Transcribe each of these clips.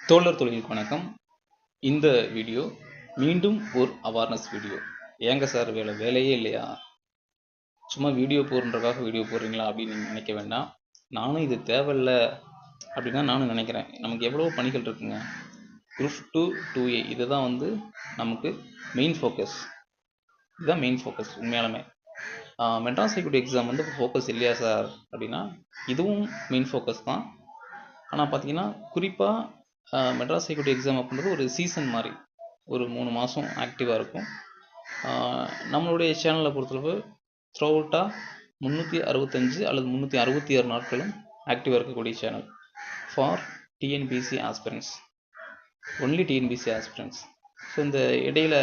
தோழர் தொழிலுக்கு வணக்கம். இந்த வீடியோ மீண்டும் ஒரு அவேர்னஸ் வீடியோ. ஏங்க சார் வேலையே இல்லையா, சும்மா வீடியோ போடுறதுக்காக வீடியோ போடுறீங்களா அப்படின்னு நீங்கள் நினைக்க வேண்டாம். நானும் இது தேவையில்லை அப்படின்னு தான் நானும் நினைக்கிறேன். நமக்கு எவ்வளோ பணிகள் இருக்குங்க. குரூப் 2 2A இதுதான் வந்து நமக்கு மெயின் ஃபோக்கஸ். இதுதான் மெயின் ஃபோக்கஸ். உண்மையாலுமே மெட்ராஸ் ஹைகோர்ட் எக்ஸாம் வந்து ஃபோக்கஸ் இல்லையா சார் அப்படின்னா, இதுவும் மெயின் ஃபோக்கஸ் தான். ஆனால் பார்த்தீங்கன்னா குறிப்பாக மெட்ராஸ் ஹைகோர்ட் எக்ஸாம் அப்படின்றது ஒரு சீசன் மாதிரி, ஒரு 3 மாதம் ஆக்டிவாக இருக்கும். நம்மளுடைய சேனலை பொறுத்தளவு த்ரூ அவுட்டாக 365 அல்லது 366 நாட்களும் ஆக்டிவாக இருக்கக்கூடிய channel for TNPSC aspirants, only TNPSC aspirants. So இந்த இடையில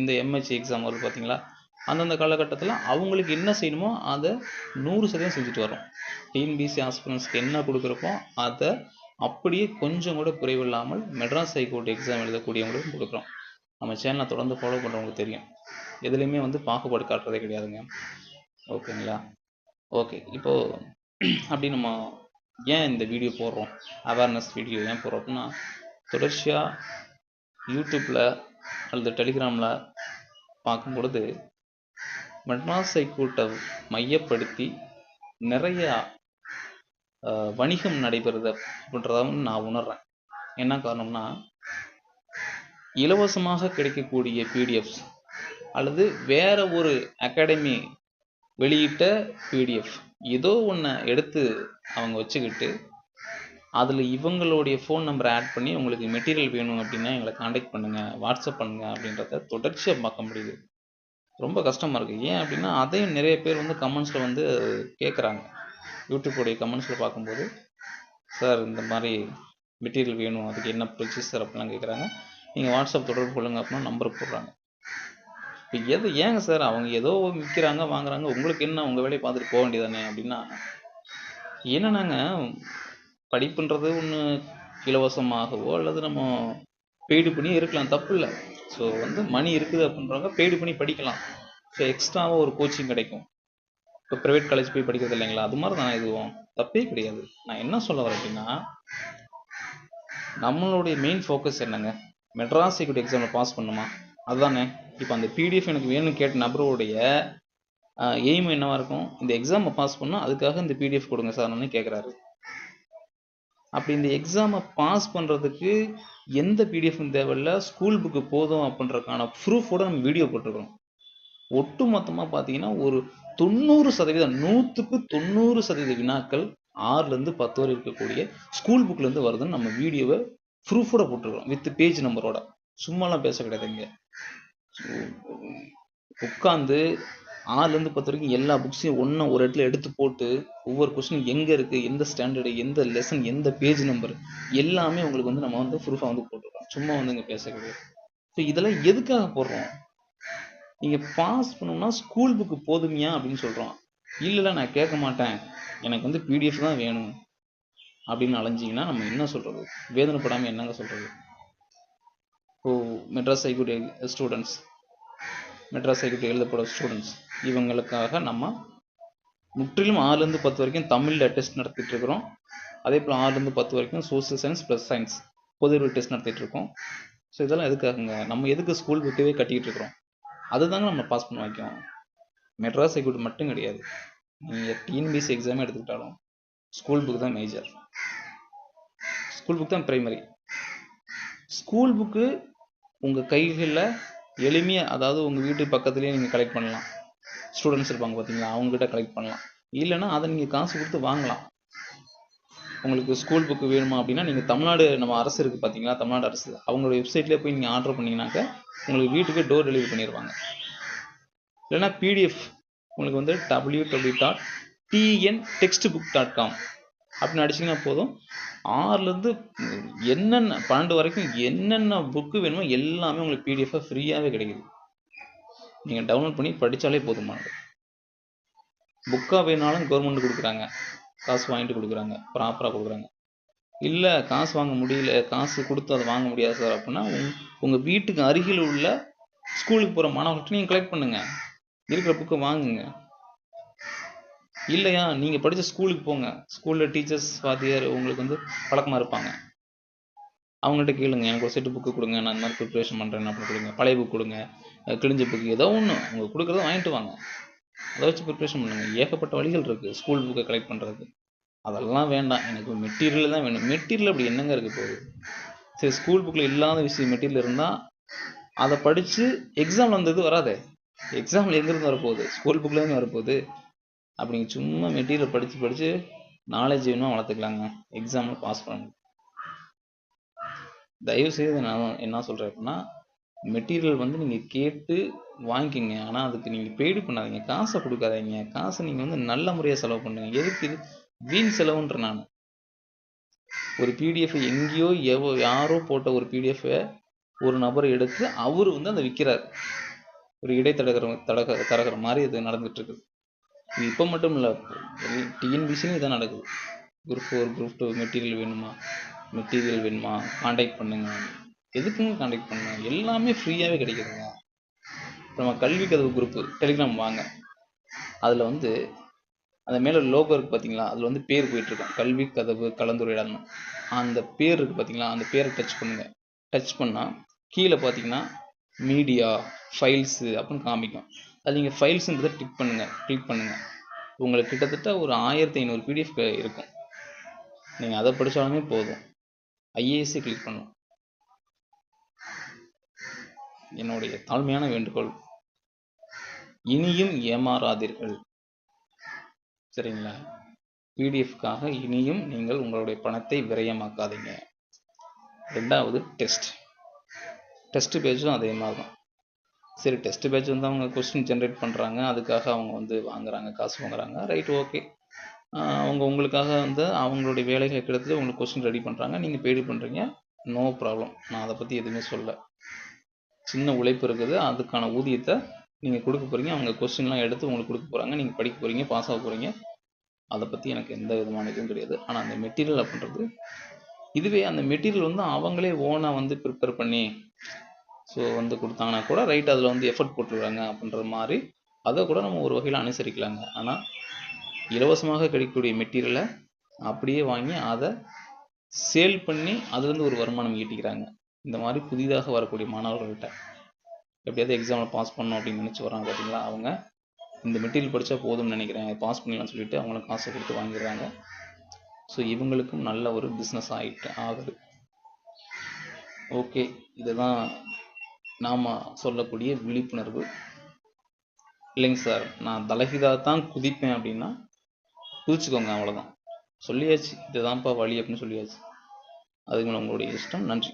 இந்த எம்ஹெச் எக்ஸாம் வருது பார்த்தீங்களா, அந்தந்த காலகட்டத்தில் அவங்களுக்கு என்ன செய்யணுமோ அதை 100% செஞ்சுட்டு வரோம். டிஎன்பிசி ஆஸ்பிரன்ஸ்க்கு என்ன கொடுக்குறப்போ அதை அப்படியே கொஞ்சம் கூட குறைவில்லாமல் மெட்ராஸ் ஹைகோர்ட் எக்ஸாம் எழுதக்கூடியவங்களுக்கும் கொடுக்குறோம். நம்ம சேனலை தொடர்ந்து ஃபாலோ பண்ணுறவங்களுக்கு தெரியும், எதுலேயுமே வந்து பாகுபாடு காட்டுறதே கிடையாதுங்க. ஓகேங்களா? ஓகே, இப்போது அப்படி நம்ம ஏன் இந்த வீடியோ போடுறோம், அவேர்னஸ் வீடியோ ஏன் போடுறோம் அப்படின்னா, தொடர்ச்சியாக யூடியூப்பில் அல்லது டெலிகிராமில் பார்க்கும் பொழுது மெட்ராஸ் ஹைகோர்ட்டை மையப்படுத்தி நிறையா வணிகம் நடைபெறுது அப்படின்றத நான் உணர்றேன். என்ன காரணம்னா, இலவசமாக கிடைக்கக்கூடிய பிடிஎஃப்ஸ் அல்லது வேற ஒரு அகாடமி வெளியிட்ட பிடிஎஃப் ஏதோ ஒன்று எடுத்து அவங்க வச்சுக்கிட்டு அதில் இவங்களுடைய ஃபோன் நம்பரை ஆட் பண்ணி உங்களுக்கு மெட்டீரியல் வேணும் அப்படின்னா எங்களை காண்டாக்ட் பண்ணுங்கள், வாட்ஸ்அப் பண்ணுங்கள் அப்படின்றத தொடர்ச்சியாக பார்க்க முடியுது. ரொம்ப கஷ்டமாக இருக்குது. ஏன் அப்படின்னா, அதையும் நிறைய பேர் வந்து கமெண்ட்ஸில் வந்து கேட்குறாங்க. யூடியூப்போடைய கமெண்ட்ஸில் பார்க்கும்போது, சார் இந்த மாதிரி மெட்டீரியல் வேணும், அதுக்கு என்ன ப்ரொசீஜர் அப்படிலாம் கேட்குறாங்க. நீங்கள் வாட்ஸ்அப் தொடர்பு கொள்ளுங்க அப்படின்னா நம்பர் போடுறாங்க. இப்போ ஏங்க சார் அவங்க ஏதோ விற்கிறாங்க வாங்குறாங்க, உங்களுக்கு என்ன, உங்கள் வேலையை பார்த்துட்டு போக வேண்டியதானே அப்படின்னா, என்னன்னாங்க, படிப்புன்றது ஒன்று இலவசமாகவோ அல்லது நம்ம பெய்டு பண்ணி இருக்கலாம், தப்பு இல்லை. ஸோ வந்து மணி இருக்குது அப்படின்றவங்க பெய்டு பண்ணி படிக்கலாம். ஸோ எக்ஸ்ட்ராவாக ஒரு கோச்சிங் கிடைக்கும். இப்போ ப்ரைவேட் காலேஜ் போய் படிக்கிறது இல்லைங்களா, அது மாதிரி தான் இதுவும் தப்பே கிடையாது. நான் என்ன சொல்ல வரேன் அப்படின்னா, நம்மளுடைய மெயின் ஃபோக்கஸ் என்னங்க, மெட்ராஸ் ஹைகோர்ட் எக்ஸாமில் பாஸ் பண்ணுமா, அதுதானே. இப்போ அந்த பிடிஎஃப் எனக்கு வேணும்னு கேட்ட நபருடைய எய்ம் என்னவா இருக்கும், இந்த எக்ஸாமை பாஸ் பண்ணால் அதுக்காக இந்த பிடிஎஃப் கொடுங்க சார்னு கேட்குறாரு. அப்படி இந்த எக்ஸாமை பாஸ் பண்ணுறதுக்கு எந்த பிடிஎஃப்பும் தேவையில்லை, ஸ்கூல் புக்கு போதும் அப்படின்றதுக்கான ப்ரூஃபோட நம்ம வீடியோ போட்டிருக்கிறோம். ஒட்டு மொத்தமாக பார்த்தீங்கன்னா ஒரு 90%, 100க்கு 90% வினாக்கள் 6லேருந்து 10 வரை இருக்கக்கூடிய ஸ்கூல் புக்லேருந்து வருதுன்னு நம்ம வீடியோவை ப்ரூஃபோட போட்டிருக்கிறோம், வித் பேஜ் நம்பரோட. சும்மாலாம் பேச கிடையாதுங்க. உட்காந்து 6லேருந்து 10 வரைக்கும் எல்லா புக்ஸையும் ஒன்றா ஒரு இடத்துல எடுத்து போட்டு ஒவ்வொரு கொஸ்டின் எங்கே இருக்குது, எந்த ஸ்டாண்டர்டு, எந்த லெசன், எந்த பேஜ் நம்பர் எல்லாமே உங்களுக்கு வந்து நம்ம வந்து ப்ரூஃபாக வந்து போட்டிருக்கோம். சும்மா வந்து இங்கே பேச கிடையாது. ஸோ இதெல்லாம் எதுக்காக போடுறோம், நீங்கள் பாஸ் பண்ணணும்னா ஸ்கூல் புக்கு போதுமையா அப்படின்னு சொல்கிறோம். இல்லை நான் கேட்க மாட்டேன், எனக்கு வந்து பிடிஎஃப் தான் வேணும் அப்படின்னு அலைஞ்சிங்கன்னா நம்ம என்ன சொல்கிறது, வேதனைப்படாமல் என்னங்க சொல்கிறது. Madras high court students, Madras high court எழுதப்பட ஸ்டூடெண்ட்ஸ், இவங்களுக்காக நம்ம முற்றிலும் 6லேருந்து 10 வரைக்கும் தமிழில் டெஸ்ட் நடத்திட்டு இருக்கிறோம். அதே போல் 6லேருந்து 10 வரைக்கும் சோசியல் சயின்ஸ் ப்ளஸ் சயின்ஸ் பொதுவில் டெஸ்ட் நடத்திட்டு இருக்கோம். ஸோ இதெல்லாம் எதுக்காகுங்க, நம்ம எதுக்கு ஸ்கூல் புக்கவே கட்டிகிட்டு இருக்கிறோம், அதுதாங்க நம்ம பாஸ் பண்ண வைக்கும். மெட்ராஸ் ஹைகோர்ட் மட்டும் கிடையாது, நீங்கள் டிஎன்பிசி எக்ஸாமே எடுத்துக்கிட்டாலும் ஸ்கூல் புக் தான் மேஜர், ஸ்கூல் புக் தான் பிரைமரி. ஸ்கூல் புக்கு உங்கள் கைகளில் எளிமையாக, அதாவது உங்கள் வீட்டு பக்கத்துலேயே நீங்கள் கலெக்ட் பண்ணலாம். ஸ்டூடெண்ட்ஸ் இருப்பாங்க பார்த்தீங்களா, அவங்ககிட்ட கலெக்ட் பண்ணலாம். இல்லைன்னா அதை நீங்கள் காசு கொடுத்து வாங்கலாம். உங்களுக்கு ஸ்கூல் புக்கு வேணுமா அப்படின்னா நீங்கள் தமிழ்நாடு நம்ம அரசு இருக்குது பார்த்தீங்களா, தமிழ்நாடு அரசு அவங்களோட வெப்சைட்லேயே போய் நீங்கள் ஆர்டர் பண்ணிங்கனாக்க உங்களுக்கு வீட்டுக்கு டோர் டெலிவரி பண்ணிடுவாங்க. இல்லைன்னா பிடிஎஃப் உங்களுக்கு வந்து www.tntextbook.com அப்படின்னு அடிச்சிங்கன்னா போதும், 6லேருந்து என்னென்ன 12 வரைக்கும் என்னென்ன புக்கு வேணுமோ எல்லாமே உங்களுக்கு பிடிஎஃபாக ஃப்ரீயாகவே கிடைக்குது. நீங்கள் டவுன்லோட் பண்ணி படித்தாலே போதுமானது. புக்காக வேணாலும் கவர்மெண்ட் கொடுக்குறாங்க, காசு வாங்கிட்டு கொடுக்குறாங்க, ப்ராப்பராக கொடுக்குறாங்க. இல்லை காசு வாங்க முடியல, காசு கொடுத்து அதை வாங்க முடியாது சார் அப்படின்னா உங்கள் வீட்டுக்கு அருகில் உள்ள ஸ்கூலுக்கு போகிற மாணவர்கள்ட்ட நீங்கள் கலெக்ட் பண்ணுங்கள், இருக்கிற புக்கை வாங்குங்க. இல்லையா நீங்கள் படித்த ஸ்கூலுக்கு போங்க, ஸ்கூலில் டீச்சர்ஸ் வாத்தியார் உங்களுக்கு வந்து பழக்கமாக இருப்பாங்க, அவங்கள்ட்ட கேளுங்க, எனக்கு ஒரு செட்டு புக்கு கொடுங்க, நான் இந்த மாதிரி ப்ரிப்ரேஷன் பண்ணுறேன் அப்படின்னு கொடுங்க. பழைய புக் கொடுங்க, கிழிஞ்ச புக்கு ஏதோ ஒன்று உங்களுக்கு கொடுக்குறத வாங்கிட்டு வாங்க, அதை வச்சு ப்ரிப்ரேஷன் பண்ணுங்கள். ஏகப்பட்ட வழிகள் இருக்குது ஸ்கூல் புக்கை கலெக்ட் பண்ணுறது. அதெல்லாம் வேண்டாம், எனக்கு மெட்டீரியல் தான் வேணும். மெட்டீரியல் அப்படி என்னங்க இருக்க போகுது? சரி, ஸ்கூல் புக்கில் இல்லாத விஷயம் மெட்டீரியல் இருந்தால் அதை படித்து எக்ஸாமில் அந்த இது வராதே. எக்ஸாமில் எங்கேருந்து வரப்போகுது? ஸ்கூல் புக்கில் வரப்போகுது. அப்படிங்க சும்மா மெட்டீரியல் படித்து நாலேஜ் வேணுமா வளர்த்துக்கலாங்க, எக்ஸாமில் பாஸ் பண்ணணும். தயவுசெய்து நான் என்ன சொல்கிறேன் அப்படின்னா, மெட்டீரியல் வந்து நீங்கள் கேட்டு வாங்கிக்கிங்க. ஆனால் அதுக்கு நீங்கள் பெய்டு பண்ணாதீங்க, காசை கொடுக்காதீங்க. காசை நீங்கள் வந்து நல்ல முறையாக செலவு பண்ணுங்கள். எதுக்கு இது வீண் செலவுன்ற? நான் ஒரு பிடிஎஃப் எங்கேயோ யாரோ போட்ட ஒரு பிடிஎஃபை ஒரு நபர் எடுத்து அவர் வந்து அதை விற்கிறார். ஒரு தரகர மாதிரி இது நடந்துட்டு இருக்குது. இது இப்போ மட்டும் இல்லை, டிஎன்பிசியும் இதான் நடக்குது. குரூப் 4 குரூப் 2 மெட்டீரியல் வேணுமா காண்டாக்ட் பண்ணுங்க. எதுக்குங்க காண்டாக்ட் பண்ணுங்க? எல்லாமே ஃப்ரீயாகவே கிடைக்குதுங்க. நம்ம கல்வி கதவு குரூப்பு டெலிகிராம் வாங்க, அதில் வந்து அந்த மேலே லோகோ இருக்குது பார்த்தீங்களா, அதில் வந்து பேர் போயிட்டுருக்கோம், கல்வி கதவு கலந்துரையாடணும். அந்த பேர் இருக்குது பார்த்தீங்களா, அந்த பேரை டச் பண்ணுங்கள். டச் பண்ணால் கீழே பார்த்தீங்கன்னா மீடியா ஃபைல்ஸு அப்படின்னு காமிக்கும். அது நீங்கள் ஃபைல்ஸுன்றதை கிளிக் பண்ணுங்கள். உங்களுக்கு கிட்டத்தட்ட ஒரு 1500 பிடிஎஃப் இருக்கும். நீங்கள் அதை படித்தாலுமே போதும். ஐஏஎஸ்ஸை கிளிக் பண்ணும். என்னுடைய தாழ்மையான வேண்டுகோள், இனியும் ஏமாறாதீர்கள், சரிங்களா? பிடிஎஃப்காக இனியும் நீங்கள் உங்களுடைய பணத்தை விரயமாக்காதீங்க. ரெண்டாவது டெஸ்ட் பேஜும் அதே மாதிரி தான். சரி, டெஸ்ட் பேஜ் வந்து அவங்க கொஸ்டின் ஜென்ரேட் பண்ணுறாங்க, அதுக்காக அவங்க வந்து வாங்குறாங்க, காசு வாங்குறாங்க, ரைட், ஓகே. அவங்க உங்களுக்காக வந்து அவங்களுடைய வேலைகளை கிடத்து உங்களுக்கு கொஸ்டின் ரெடி பண்ணுறாங்க, நீங்கள் பெய்டு பண்ணுறீங்க, நோ ப்ராப்ளம். நான் அதை பற்றி எதுவுமே சொல்ல. சின்ன உழைப்பு இருக்குது, அதுக்கான ஊதியத்தை நீங்கள் கொடுக்க போகிறீங்க. அவங்க கொஸ்டின்லாம் எடுத்து உங்களுக்கு கொடுக்க போகிறாங்க, நீங்கள் படிக்க போகிறீங்க, பாஸ் ஆக போகிறீங்க. அதை பற்றி எனக்கு எந்த விதமான இதுவும் கிடையாது. ஆனால் அந்த மெட்டீரியல் அப்படின்றது, இதுவே அந்த மெட்டீரியல் வந்து அவங்களே ஓனாக வந்து ப்ரிப்பேர் பண்ணி ஸோ வந்து கொடுத்தாங்கன்னா கூட ரைட், அதில் வந்து எஃபர்ட் போட்டுருக்காங்க அப்படின்ற மாதிரி அதை கூட நம்ம ஒரு வகையில் அனுசரிக்கலாங்க. ஆனால் இலவசமாக கிடைக்கக்கூடிய மெட்டீரியலை அப்படியே வாங்கி அதை சேல் பண்ணி அதுலேருந்து ஒரு வருமானம் ஈட்டிக்கிறாங்க. இந்த மாதிரி புதிதாக வரக்கூடிய மாணவர்கள்ட்ட எப்படியாவது எக்ஸாமில் பாஸ் பண்ணணும் அப்படின்னு நினச்சி வராங்க பார்த்தீங்களா, அவங்க இந்த மெட்டீரியல் படித்தா போதும்னு நினைக்கிறேன், பாஸ் பண்ணலாம்னு சொல்லிட்டு அவங்களுக்கு காசை கொடுத்து வாங்கிடுறாங்க. ஸோ இவங்களுக்கும் நல்ல ஒரு பிஸ்னஸ் ஆகுது. ஓகே, இதுதான் நாம் சொல்லக்கூடிய விழிப்புணர்வு. இல்லைங்க சார், நான் தலைகீழாக தான் குதிப்பேன் அப்படின்னா குதிச்சுக்கோங்க, அவ்வளோதான். சொல்லியாச்சு, இதுதான்ப்பா வழி அப்படின்னு சொல்லியாச்சு. அதுக்கு மேலே உங்களுடைய இஷ்டம். நன்றி.